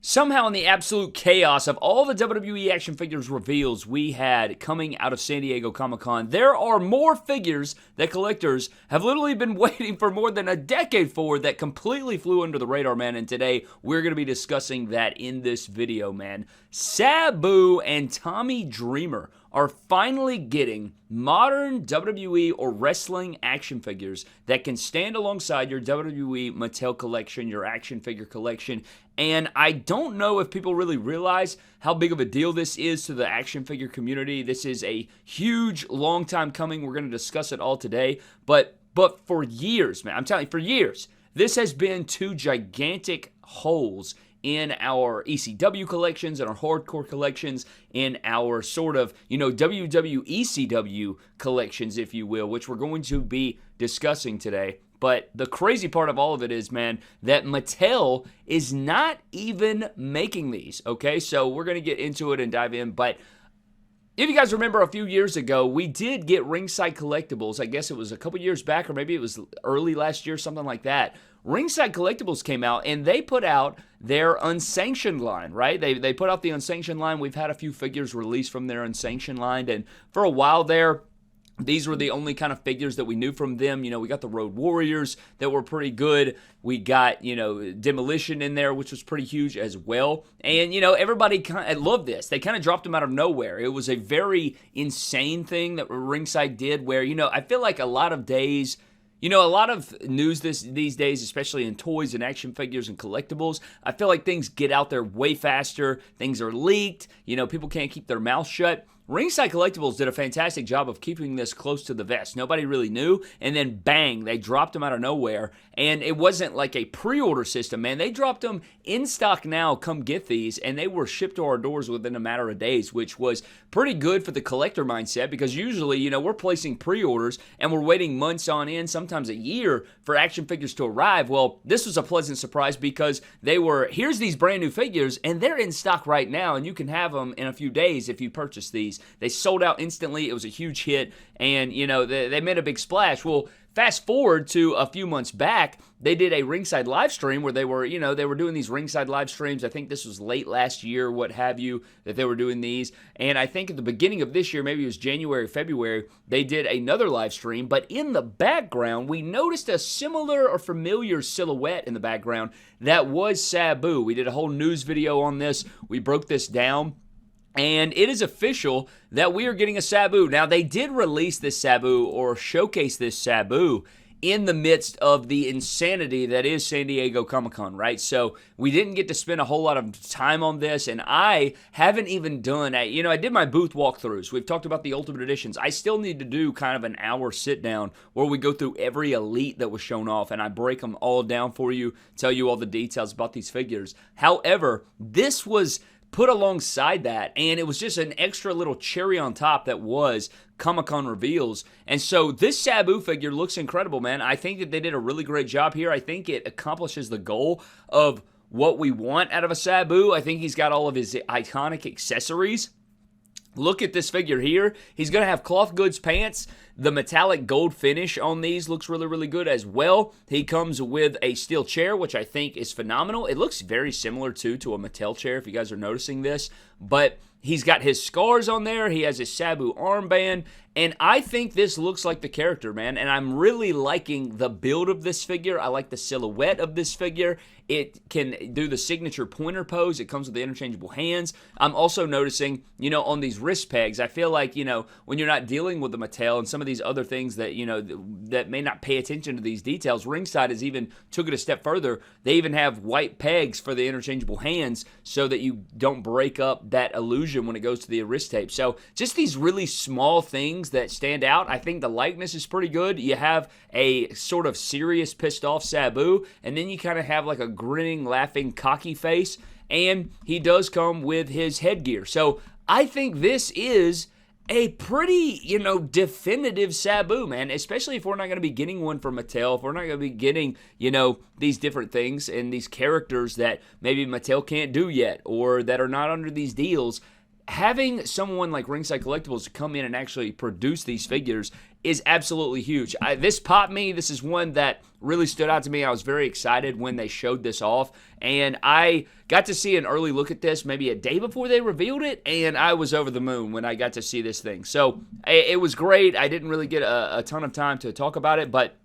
Somehow in the absolute chaos of all the WWE action figures reveals we had coming out of San Diego Comic-Con, there are more figures that collectors have literally been waiting for more than a decade for that completely flew under the radar, man. And today we're going to be discussing that in this video, man. Sabu and Tommy Dreamer are finally getting modern WWE or wrestling action figures that can stand alongside your WWE Mattel collection, your action figure collection. And I don't know if people really realize how big of a deal this is to the action figure community. This is a huge, long time coming. We're going to discuss it all today. But for years, man, I'm telling you, for years, this has been two gigantic holes in our ECW collections, in our hardcore collections, in our sort of, WWECW collections, if you will, which we're going to be discussing today. But the crazy part of all of it is, man, that Mattel is not even making these, okay? So we're going to get into it and dive in, but if you guys remember a few years ago, we did get Ringside Collectibles. I guess it was a couple years back, or maybe it was early last year, something like that. Ringside Collectibles came out, and they put out their unsanctioned line, right? They put out the unsanctioned line. We've had a few figures released from their unsanctioned line, and for a while there, these were the only kind of figures that we knew from them. We got the Road Warriors that were pretty good. We got, Demolition in there, which was pretty huge as well. And, everybody kind of loved this. They kind of dropped them out of nowhere. It was a very insane thing that Ringside did where, I feel like a lot of days, a lot of news these days, especially in toys and action figures and collectibles, I feel like things get out there way faster. Things are leaked. People can't keep their mouth shut. Ringside Collectibles did a fantastic job of keeping this close to the vest. Nobody really knew, and then bang, they dropped them out of nowhere, and it wasn't like a pre-order system, man. They dropped them in stock now, come get these, and they were shipped to our doors within a matter of days, which was pretty good for the collector mindset, because usually, we're placing pre-orders, and we're waiting months on end, sometimes a year, for action figures to arrive. Well, this was a pleasant surprise because here's these brand new figures, and they're in stock right now, and you can have them in a few days if you purchase these. They sold out instantly. It was a huge hit, and, they made a big splash. Well, fast forward to a few months back, they did a Ringside live stream where they were doing these Ringside live streams. I think this was late last year, what have you, that they were doing these. And I think at the beginning of this year, maybe it was January, February, they did another live stream. But in the background, we noticed a similar or familiar silhouette in the background that was Sabu. We did a whole news video on this. We broke this down. And it is official that we are getting a Sabu. Now, they did release this Sabu or showcase this Sabu in the midst of the insanity that is San Diego Comic-Con, right? So we didn't get to spend a whole lot of time on this, and I haven't even done I did my booth walkthroughs. We've talked about the Ultimate Editions. I still need to do kind of an hour sit-down where we go through every Elite that was shown off, and I break them all down for you, tell you all the details about these figures. However, this was put alongside that, and it was just an extra little cherry on top that was Comic-Con reveals. And so this Sabu figure looks incredible, man. I think that they did a really great job here. I think it accomplishes the goal of what we want out of a Sabu. I think he's got all of his iconic accessories. Look at this figure here. He's going to have cloth goods pants. The metallic gold finish on these looks really, really good as well. He comes with a steel chair, which I think is phenomenal. It looks very similar, to a Mattel chair, if you guys are noticing this. But he's got his scars on there. He has his Sabu armband. And I think this looks like the character, man. And I'm really liking the build of this figure. I like the silhouette of this figure. It can do the signature pointer pose. It comes with the interchangeable hands. I'm also noticing, on these wrist pegs, I feel like, when you're not dealing with the Mattel and some of these other things that, that may not pay attention to these details, Ringside has even took it a step further. They even have white pegs for the interchangeable hands so that you don't break up that illusion when it goes to the wrist tape. So just these really small things that stand out. I think the likeness is pretty good. You have a sort of serious, pissed off Sabu, and then you kind of have like a grinning, laughing, cocky face, and he does come with his headgear. So I think this is a pretty, definitive Sabu, man, especially if we're not going to be getting one from Mattel, if we're not going to be getting, these different things and these characters that maybe Mattel can't do yet or that are not under these deals. having someone like Ringside Collectibles to come in and actually produce these figures is absolutely huge. This popped me. This is one that really stood out to me. I was very excited when they showed this off, and I got to see an early look at this maybe a day before they revealed it, and I was over the moon when I got to see this thing. So it was great. I didn't really get a ton of time to talk about it, but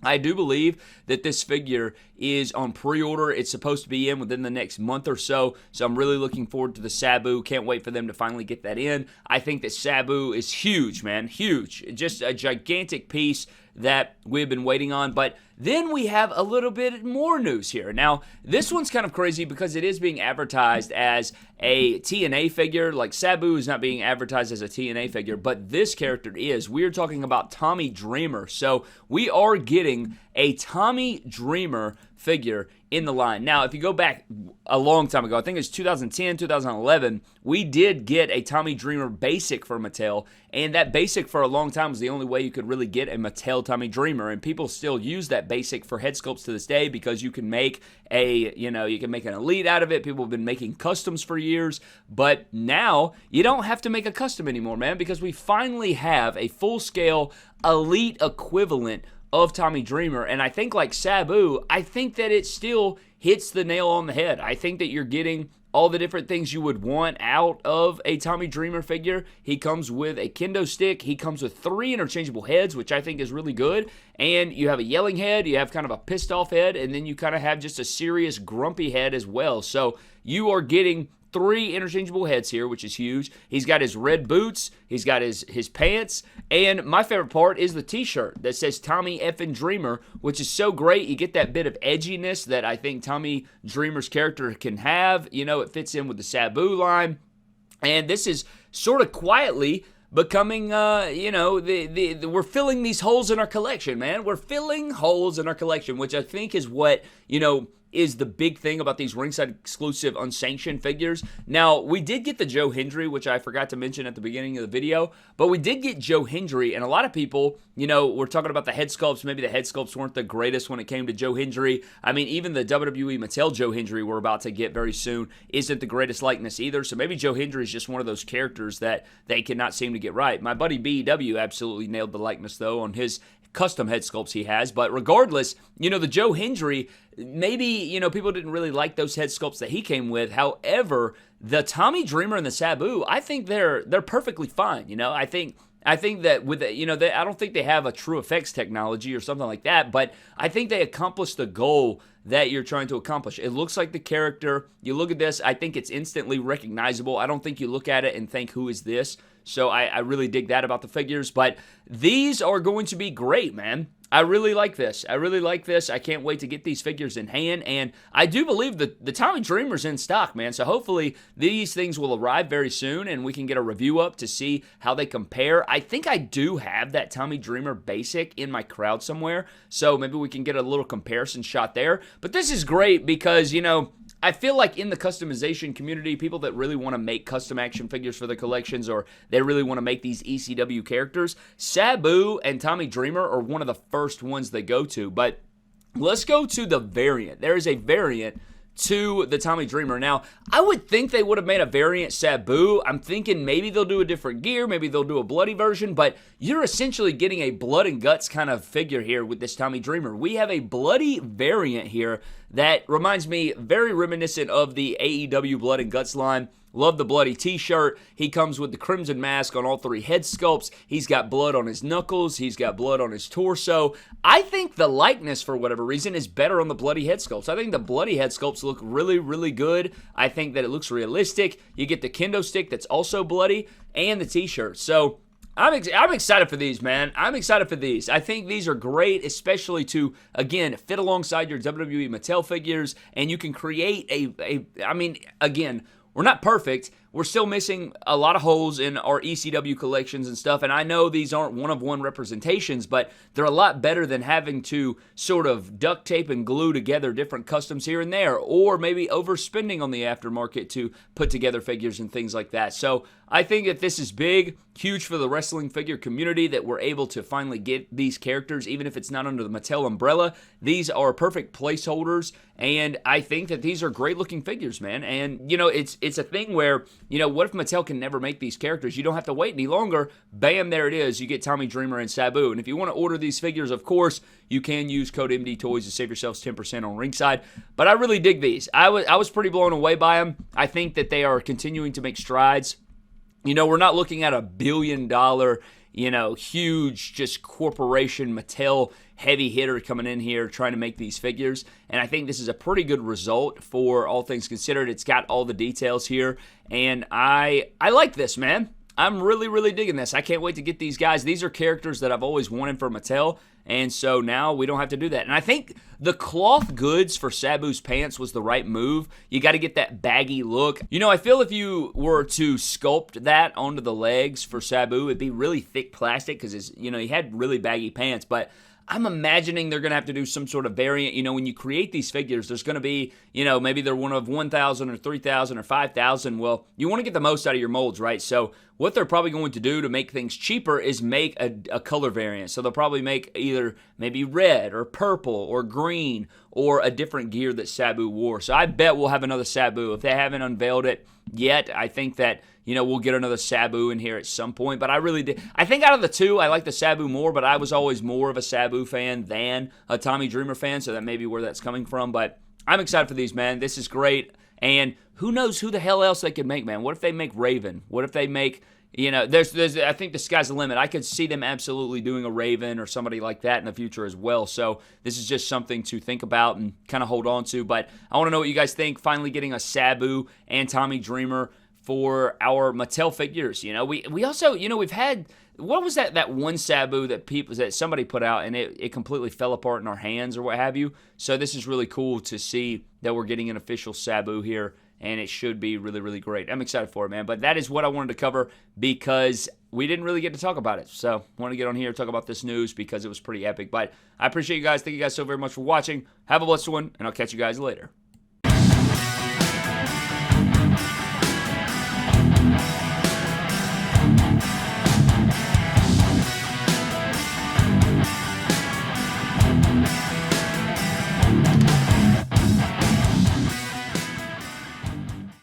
I do believe that this figure is on pre-order. It's supposed to be in within the next month or so. So I'm really looking forward to the Sabu. Can't wait for them to finally get that in. I think that Sabu is huge, man. Huge. Just a gigantic piece that we've been waiting on. But then we have a little bit more news here. Now, this one's kind of crazy because it is being advertised as a TNA figure. Like, Sabu is not being advertised as a TNA figure, but this character is. We're talking about Tommy Dreamer. So we are getting a Tommy Dreamer figure in the line. Now, if you go back a long time ago, I think it's 2010, 2011, we did get a Tommy Dreamer basic for Mattel, and that basic for a long time was the only way you could really get a Mattel Tommy Dreamer, and people still use that basic for head sculpts to this day because you can make you can make an elite out of it. People have been making customs for years, but now you don't have to make a custom anymore, man, because we finally have a full-scale elite equivalent of Tommy Dreamer. And I think, like Sabu, I think that it still hits the nail on the head. I think that you're getting all the different things you would want out of a Tommy Dreamer figure. He comes with a kendo stick. He comes with 3 interchangeable heads, which I think is really good. And you have a yelling head, you have kind of a pissed off head, and then you kind of have just a serious grumpy head as well. So you are getting 3 interchangeable heads here, which is huge. He's got his red boots, he's got his pants, and my favorite part is the t-shirt that says Tommy effing Dreamer, which is so great. You get that bit of edginess that I think Tommy Dreamer's character can have. You know, it fits in with the Sabu line, and this is sort of quietly becoming, we're filling these holes in our collection, man. We're filling holes in our collection, which I think is what, is the big thing about these Ringside exclusive unsanctioned figures. Now, we did get the Joe Hendry, which I forgot to mention at the beginning of the video, but we did get Joe Hendry, and a lot of people, were talking about the head sculpts. Maybe the head sculpts weren't the greatest when it came to Joe Hendry. I mean, even the WWE Mattel Joe Hendry we're about to get very soon isn't the greatest likeness either, so maybe Joe Hendry is just one of those characters that they cannot seem to get right. My buddy BEW absolutely nailed the likeness, though, on his custom head sculpts he has. But regardless, the Joe Hendry, maybe, people didn't really like those head sculpts that he came with. However, the Tommy Dreamer and the Sabu, I think they're perfectly fine. I think that with I don't think they have a true effects technology or something like that, but I think they accomplished the goal that you're trying to accomplish. It looks like the character. You look at this, I think it's instantly recognizable. I don't think you look at it and think, who is this? So I really dig that about the figures, but these are going to be great, man. I really like this. I can't wait to get these figures in hand, and I do believe that the Tommy Dreamer's in stock, man. So hopefully these things will arrive very soon, and we can get a review up to see how they compare. I think I do have that Tommy Dreamer basic in my crowd somewhere, so maybe we can get a little comparison shot there. But this is great because, I feel like in the customization community, people that really want to make custom action figures for their collections, or they really want to make these ECW characters, Sabu and Tommy Dreamer are one of the first ones they go to. But let's go to the variant. There is a variant to the Tommy Dreamer. Now, I would think they would have made a variant Sabu. I'm thinking maybe they'll do a different gear, maybe they'll do a bloody version, but you're essentially getting a blood and guts kind of figure here with this Tommy Dreamer. We have a bloody variant here that reminds me very reminiscent of the AEW Blood and Guts line. Love the bloody t-shirt. He comes with the crimson mask on all 3 head sculpts. He's got blood on his knuckles. He's got blood on his torso. I think the likeness, for whatever reason, is better on the bloody head sculpts. I think the bloody head sculpts look really, really good. I think that it looks realistic. You get the kendo stick that's also bloody, and the t-shirt. So I'm excited for these, man. I'm excited for these. I think these are great, especially to, again, fit alongside your WWE Mattel figures, and you can create again, we're not perfect. We're still missing a lot of holes in our ECW collections and stuff, and I know these aren't one-of-one representations, but they're a lot better than having to sort of duct tape and glue together different customs here and there, or maybe overspending on the aftermarket to put together figures and things like that. So I think that this is big, huge for the wrestling figure community that we're able to finally get these characters, even if it's not under the Mattel umbrella. These are perfect placeholders, and I think that these are great-looking figures, man. And, it's a thing where what if Mattel can never make these characters? You don't have to wait any longer. Bam, there it is. You get Tommy Dreamer and Sabu. And if you want to order these figures, of course, you can use code MD Toys to save yourselves 10% on Ringside. But I really dig these. I was pretty blown away by them. I think that they are continuing to make strides. We're not looking at $1 billion, huge just corporation Mattel heavy hitter coming in here trying to make these figures. And I think this is a pretty good result for all things considered. It's got all the details here. And I like this, man. I'm really, really digging this. I can't wait to get these guys. These are characters that I've always wanted for Mattel. And so now we don't have to do that. And I think the cloth goods for Sabu's pants was the right move. You got to get that baggy look. I feel if you were to sculpt that onto the legs for Sabu, it'd be really thick plastic because, he had really baggy pants. But I'm imagining they're going to have to do some sort of variant. When you create these figures, there's going to be, maybe they're one of 1,000 or 3,000 or 5,000. Well, you want to get the most out of your molds, right? So what they're probably going to do to make things cheaper is make a color variant. So they'll probably make either maybe red or purple or green or a different gear that Sabu wore. So I bet we'll have another Sabu. If they haven't unveiled it yet, I think that we'll get another Sabu in here at some point. But I really did. I think out of the two, I like the Sabu more, but I was always more of a Sabu fan than a Tommy Dreamer fan, so that may be where that's coming from. But I'm excited for these, man. This is great. And who knows who the hell else they could make, man? What if they make Raven? What if they make, there's I think the sky's the limit. I could see them absolutely doing a Raven or somebody like that in the future as well. So this is just something to think about and kind of hold on to. But I want to know what you guys think. Finally getting a Sabu and Tommy Dreamer for our Mattel figures. We also, we've had, what was that one Sabu that somebody put out and it completely fell apart in our hands or what have you. So this is really cool to see that we're getting an official Sabu here, and it should be really, really great. I'm excited for it, man. But that is what I wanted to cover because we didn't really get to talk about it. So I want to get on here and talk about this news because it was pretty epic. But I appreciate you guys. Thank you guys so very much for watching. Have a blessed one, and I'll catch you guys later.